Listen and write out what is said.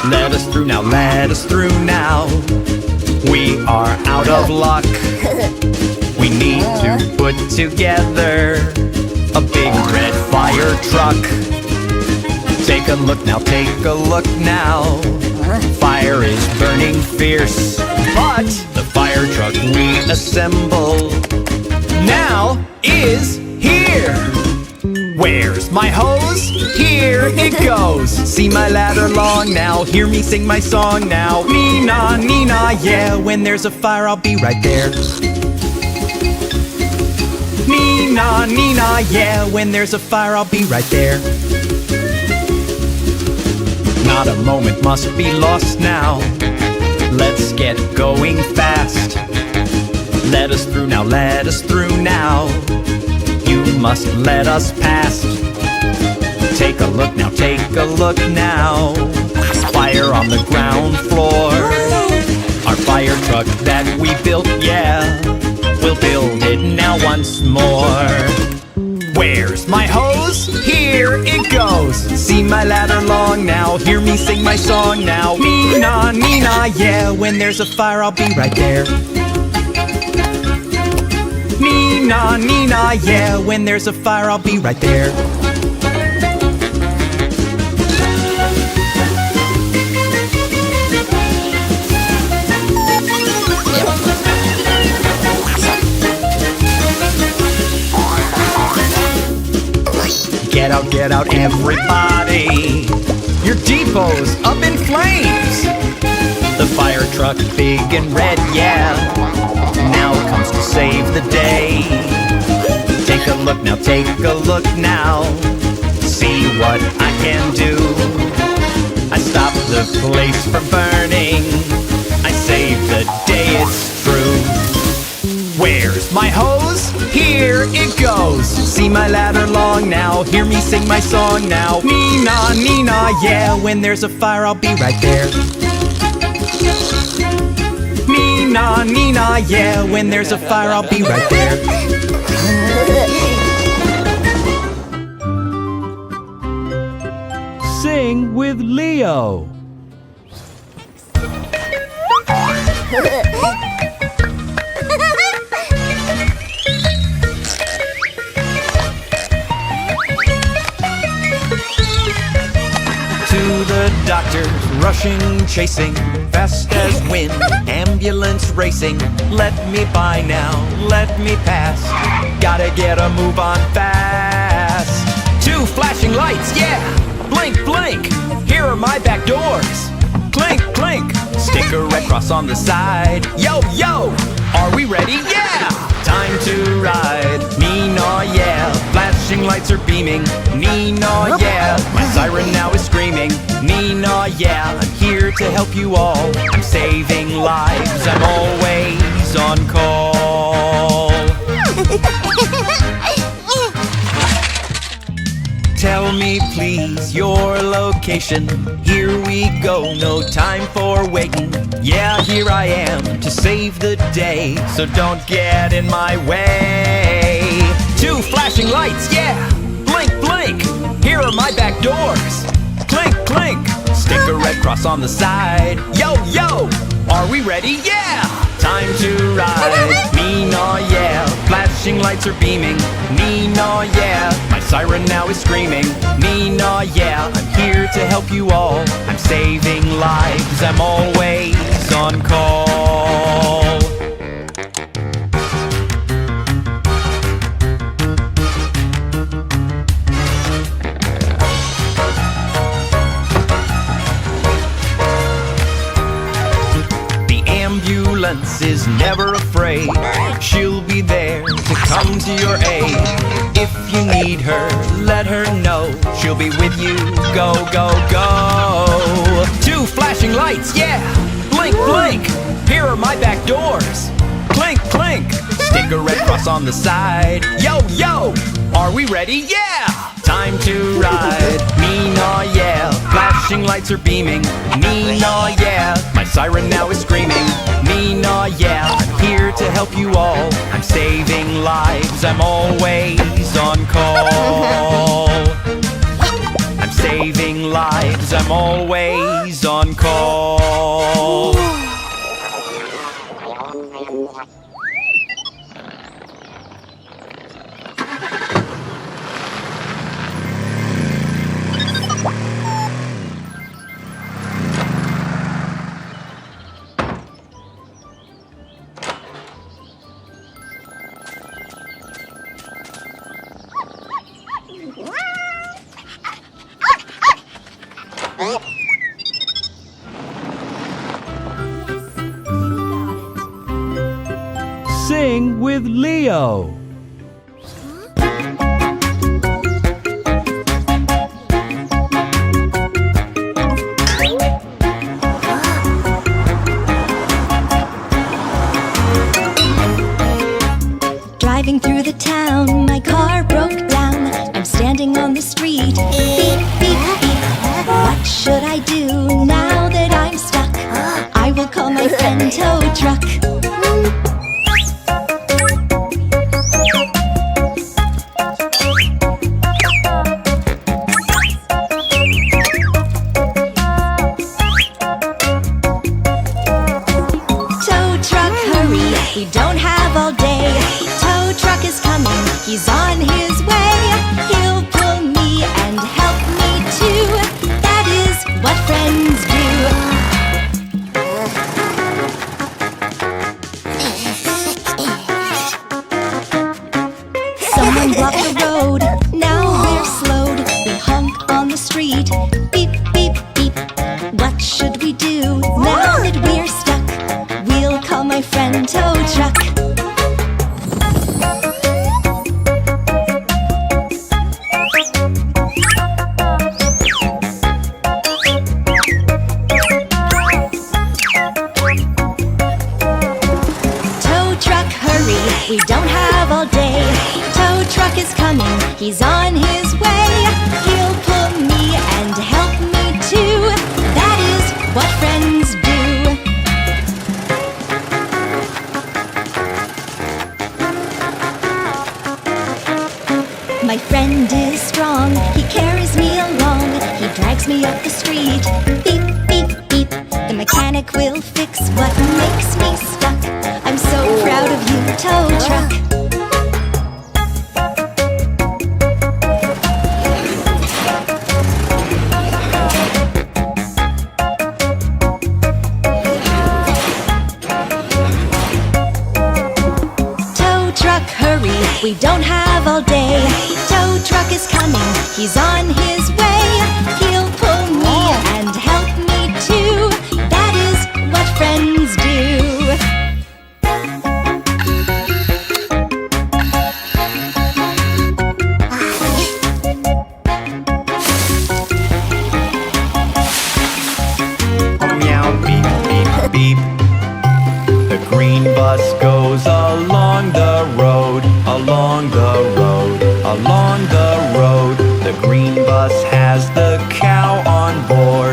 Let us through now, let us through now. We are out of luck. We need to put together a big red fire truck. Take a look now, take a look now. Fire is burning fierce, but the fire truck we assemble now is here. Where's my hose? Here it goes. See my ladder long now, hear me sing my song now. Nina, Nina, yeah, when there's a fire I'll be right there. Nina, Nina, yeah, when there's a fire I'll be right there. Not a moment must be lost now. Let's get going fast. Let us through now, let us through now. You must let us past. Take a look now, take a look now. Fire on the ground floor. Our fire truck that we built, yeah, we'll build it now once more. Where's my hose? Here it goes. See my ladder long now, hear me sing my song now. Nina, Nina, yeah, when there's a fire I'll be right there. Nina, Nina, yeah, when there's a fire I'll be right there. Get out, everybody. Your depot's up in flames. The fire truck big and red, yeah, now comes to save the day. Take a look now, take a look now. See what I can do. I stop the place from burning. I save the day, it's true. Where's my hose? Here it goes. See my ladder long now, hear me sing my song now. Nina, Nina, yeah, when there's a fire I'll be right there. Nina, Nina, yeah, when there's a fire I'll be right there. Sing with Leo. To the doctor, rushing, chasing, fast as wind, ambulance racing. Let me by now, let me pass. Gotta get a move on fast. 2 flashing lights, yeah, blink, blink. Here are my back doors. Clink, clink, stick a red cross on the side. Yo, yo, are we ready? Yeah! Time to ride. Nina, yeah, flashing lights are beaming. Nina, yeah, my siren now is screaming. Nina, yeah, I'm here to help you all. I'm saving lives, I'm always on call. Tell me please your location. Here we go, no time for waiting. Yeah, here I am to save the day, so don't get in my way. 2 flashing lights, yeah, blink, blink. Here are my back doors. Clink, clink, stick a red cross on the side. Yo, yo, are we ready? Yeah! Time to ride. Nina, yeah, flashing lights are beaming. Nina, yeah, my siren now is screaming. Nina, yeah, I'm here to help you all. I'm saving lives, I'm always on call. Ambulance is never afraid. She'll be there to come to your aid. If you need her, let her know. She'll be with you, go, go, go. 2 flashing lights, yeah, blink, blink. Here are my back doors. Clink, clink, stick a red cross on the side. Yo, yo, are we ready? Yeah! Time to ride. Nina, yeah, flashing lights are beaming. Nina, yeah, my siren now is screaming. Nina, yeah, I'm here to help help you all. I'm saving lives, I'm always on call. I'm saving lives, I'm always on call. Sing with Leo. Driving through the town, my car broke down. I'm standing on the street. Beep, beep, beep. What should I do now that I'm stuck? I will call my friend tow truck. Tow truck, hurry, we don't have all day. Tow truck is coming, he's on his way. He'll pull me and help me too. That is what friends do. Someone blocked the road, now we're slowed. We honk on the street, beep, beep, beep. What should we do now that we're stuck? We'll call my friend tow truck. Tow truck, hurry, we don't have all day. Tow truck is coming, he's on his way. He'll pull me and help me too. That is what friends do. My friend is strong, he carries me along. He drags me up the street, beep, beep, beep. The mechanic will fix what makes me stuck. I'm so proud of you, tow truck. Tow truck, hurry, we don't have all day. Tow truck is coming, he's on his way. He'll pull me and help me too. That is what friends do. Meow, beep, beep, beep. The green bus goes along the road, along the road, along the road. The green bus has the cow on board.